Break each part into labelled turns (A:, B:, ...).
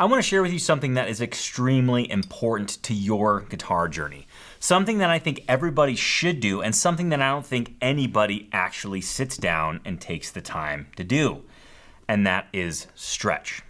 A: I want to share with you something that is extremely important to your guitar journey. Something that I think everybody should do, and something that I don't think anybody actually sits down and takes the time to do. And that is stretch.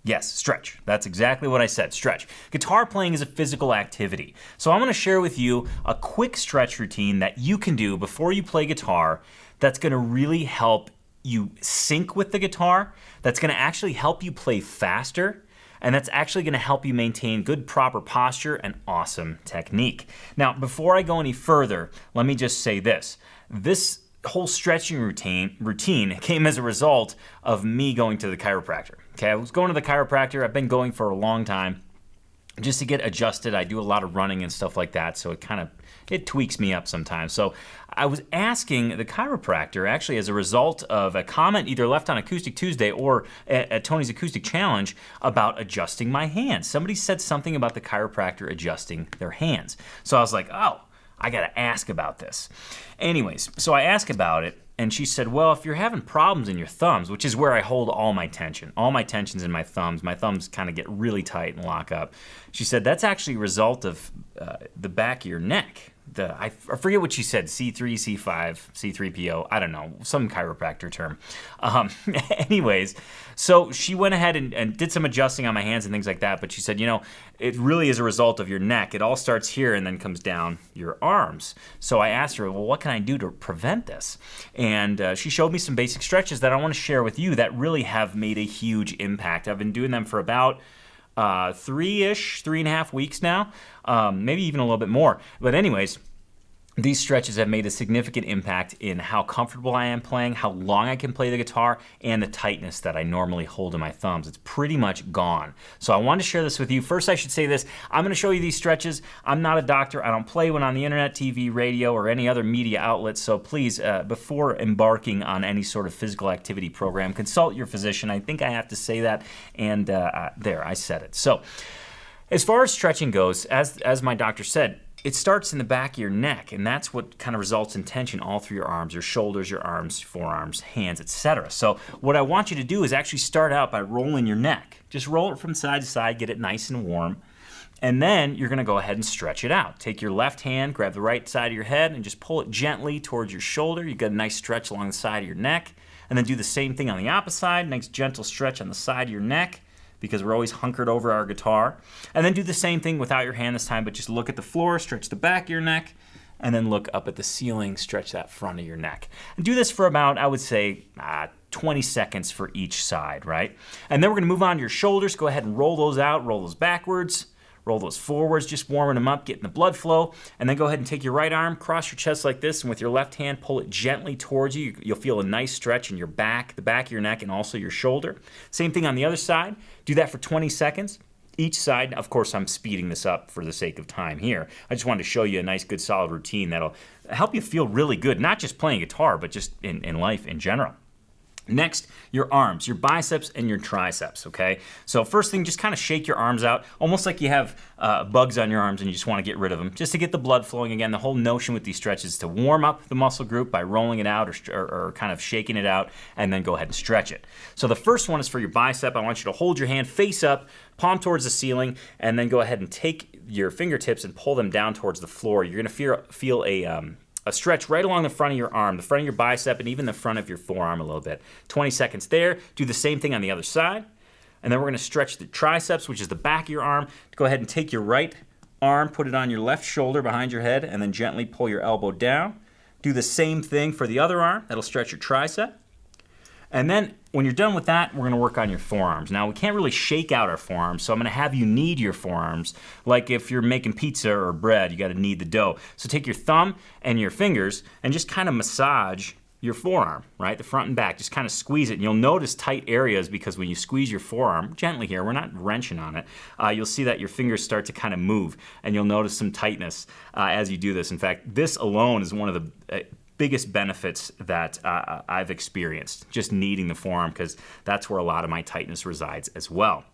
A: Yes, stretch. That's exactly what I said, stretch. Guitar playing is a physical activity. So I'm going to share with you a quick stretch routine that you can do before you play guitar that's going to really help you sync with the guitar, that's going to actually help you play faster, and that's actually going to help you maintain good proper posture and awesome technique. Now, before I go any further, let me just say this. This whole stretching routine came as a result of me going to the chiropractor. Okay, I was going to the chiropractor. I've been going for a long time just to get adjusted. I do a lot of running and stuff like that, so it tweaks me up sometimes. So I was asking the chiropractor, actually as a result of a comment either left on Acoustic Tuesday or at Tony's Acoustic Challenge, about adjusting my hands. Somebody said something about the chiropractor adjusting their hands. So I was like, oh, I gotta ask about this. Anyways, so I asked about it, and she said, well, if you're having problems in your thumbs, which is where I hold all my tension's in my thumbs kind of get really tight and lock up. She said, that's actually a result of the back of your neck. I forget what she said, C3, C5, C3PO, I don't know, some chiropractor term. Anyways, so she went ahead and did some adjusting on my hands and things like that, but she said, it really is a result of your neck. It all starts here and then comes down your arms. So I asked her, well, what can I do to prevent this? And she showed me some basic stretches that I want to share with you that really have made a huge impact. I've been doing them for about 3.5 weeks now, maybe even a little bit more. But anyways, these stretches have made a significant impact in how comfortable I am playing, how long I can play the guitar, and the tightness that I normally hold in my thumbs. It's pretty much gone. So I wanted to share this with you. First, I should say this. I'm going to show you these stretches. I'm not a doctor. I don't play one on the internet, TV, radio, or any other media outlet. So please, before embarking on any sort of physical activity program, consult your physician. I think I have to say that. And there, I said it. So as far as stretching goes, as my doctor said, it starts in the back of your neck, and that's what kind of results in tension all through your arms, your shoulders, your arms, forearms, hands, etc. So what I want you to do is actually start out by rolling your neck. Just roll it from side to side, get it nice and warm, and then you're going to go ahead and stretch it out. Take your left hand, grab the right side of your head, and just pull it gently towards your shoulder. You get a nice stretch along the side of your neck, and then do the same thing on the opposite side. Nice gentle stretch on the side of your neck, because we're always hunkered over our guitar. And then do the same thing without your hand this time, but just look at the floor, stretch the back of your neck, and then look up at the ceiling, stretch that front of your neck. And do this for about, I would say, 20 seconds for each side, right? And then we're gonna move on to your shoulders. Go ahead and roll those out, roll those backwards, roll those forwards, just warming them up, getting the blood flow. And then go ahead and take your right arm, cross your chest like this, and with your left hand, pull it gently towards you. You'll feel a nice stretch in your back, the back of your neck, and also your shoulder. Same thing on the other side. Do that for 20 seconds. Each side, of course, I'm speeding this up for the sake of time here. I just wanted to show you a nice, good, solid routine that'll help you feel really good, not just playing guitar, but just in life in general. Next, your arms, your biceps and your triceps, okay? So first thing, just kind of shake your arms out, almost like you have bugs on your arms and you just want to get rid of them, just to get the blood flowing again. The whole notion with these stretches is to warm up the muscle group by rolling it out or kind of shaking it out, and then go ahead and stretch it. So the first one is for your bicep. I want you to hold your hand face up, palm towards the ceiling, and then go ahead and take your fingertips and pull them down towards the floor. You're going to feel a stretch right along the front of your arm, the front of your bicep, and even the front of your forearm a little bit. 20 seconds there. Do the same thing on the other side. And then we're going to stretch the triceps, which is the back of your arm. Go ahead and take your right arm, put it on your left shoulder behind your head, and then gently pull your elbow down. Do the same thing for the other arm. That'll stretch your tricep. And then when you're done with that, we're going to work on your forearms. Now, we can't really shake out our forearms, so I'm going to have you knead your forearms. Like if you're making pizza or bread, you got to knead the dough. So take your thumb and your fingers and just kind of massage your forearm, right? The front and back. Just kind of squeeze it. And you'll notice tight areas because when you squeeze your forearm, gently here, we're not wrenching on it, you'll see that your fingers start to kind of move, and you'll notice some tightness as you do this. In fact, this alone is one of the biggest benefits that I've experienced, just kneading the forearm, because that's where a lot of my tightness resides as well.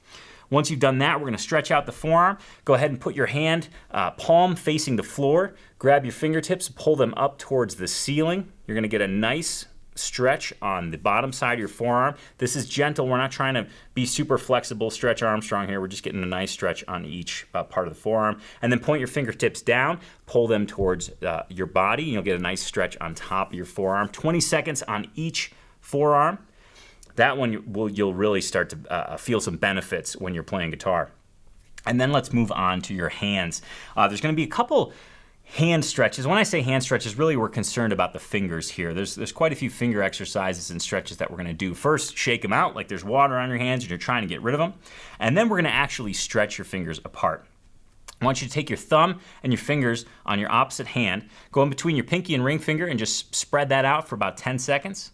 A: Once you've done that, we're going to stretch out the forearm. Go ahead and put your hand, palm facing the floor. Grab your fingertips, pull them up towards the ceiling. You're going to get a nice stretch on the bottom side of your forearm. This is gentle. We're not trying to be super flexible, stretch Armstrong here. We're just getting a nice stretch on each part of the forearm. And then point your fingertips down, pull them towards your body. You'll get a nice stretch on top of your forearm. 20 seconds on each forearm. That one you'll really start to feel some benefits when you're playing guitar. And then let's move on to your hands. There's going to be a couple hand stretches. When I say hand stretches, really we're concerned about the fingers here. There's quite a few finger exercises and stretches that we're going to do. First, shake them out like there's water on your hands and you're trying to get rid of them. And then we're going to actually stretch your fingers apart. I want you to take your thumb and your fingers on your opposite hand, go in between your pinky and ring finger and just spread that out for about 10 seconds.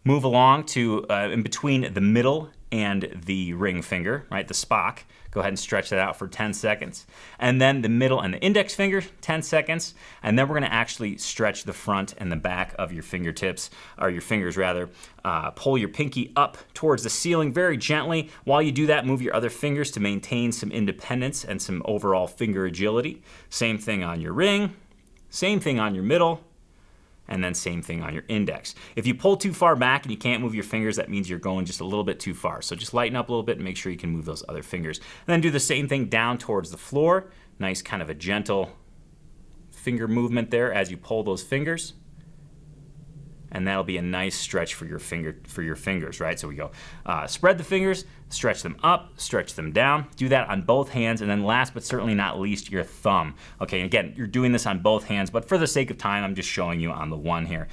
A: Move along to in between the middle and the ring finger, right, the spock. Go ahead and stretch that out for 10 seconds. And then the middle and the index finger, 10 seconds. And then we're going to actually stretch the front and the back of your fingertips, or your fingers rather. Pull your pinky up towards the ceiling very gently. While you do that, move your other fingers to maintain some independence and some overall finger agility. Same thing on your ring, same thing on your middle, and then same thing on your index. If you pull too far back and you can't move your fingers, that means you're going just a little bit too far. So just lighten up a little bit and make sure you can move those other fingers. And then do the same thing down towards the floor. Nice kind of a gentle finger movement there as you pull those fingers. And that'll be a nice stretch for your fingers, right? So we go spread the fingers, stretch them up, stretch them down. Do that on both hands, and then last but certainly not least, your thumb. Okay, again, you're doing this on both hands, but for the sake of time, I'm just showing you on the one here.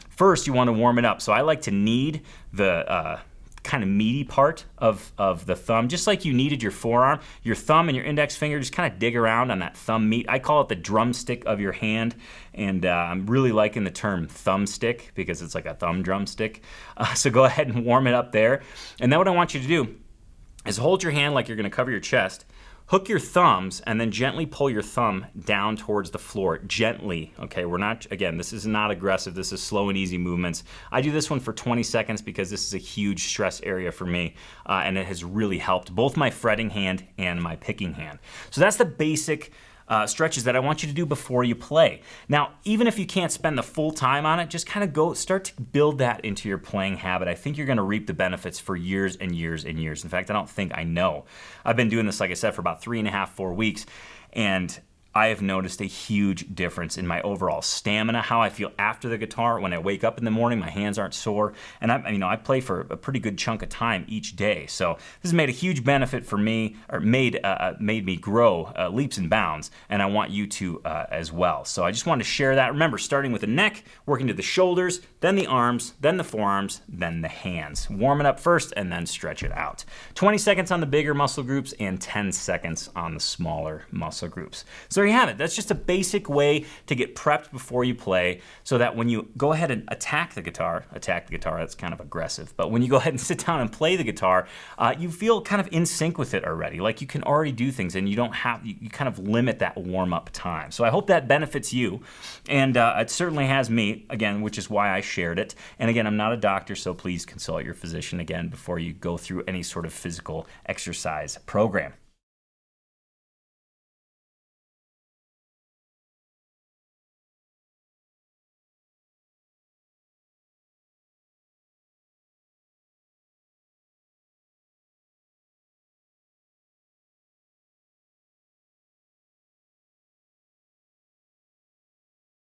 A: First, you want to warm it up. So I like to knead the kind of meaty part of the thumb, just like you kneaded your forearm. Your thumb and your index finger just kind of dig around on that thumb meat. I call it the drumstick of your hand, and I'm really liking the term thumbstick because it's like a thumb drumstick. So go ahead and warm it up there. And then what I want you to do is hold your hand like you're going to cover your chest. Hook your thumbs and then gently pull your thumb down towards the floor, gently, okay? We're not, again, this is not aggressive. This is slow and easy movements. I do this one for 20 seconds because this is a huge stress area for me, and it has really helped both my fretting hand and my picking hand. So that's the basic stretches that I want you to do before you play. Now, even if you can't spend the full time on it, just kind of start to build that into your playing habit. I think you're going to reap the benefits for years and years and years. In fact, I know. I've been doing this, like I said, for about 3.5, 4 weeks, and I have noticed a huge difference in my overall stamina, how I feel after the guitar. When I wake up in the morning, my hands aren't sore, and I play for a pretty good chunk of time each day. So this has made a huge benefit for me, or made me grow leaps and bounds, and I want you to as well. So I just wanted to share that. Remember, starting with the neck, working to the shoulders, then the arms, then the forearms, then the hands. Warm it up first, and then stretch it out. 20 seconds on the bigger muscle groups, and 10 seconds on the smaller muscle groups. So there you have it. That's just a basic way to get prepped before you play so that when you go ahead and attack the guitar, that's kind of aggressive, but when you go ahead and sit down and play the guitar, you feel kind of in sync with it already. Like you can already do things and you kind of limit that warm-up time. So I hope that benefits you, and it certainly has me, again, which is why I shared it. And again, I'm not a doctor, so please consult your physician again before you go through any sort of physical exercise program.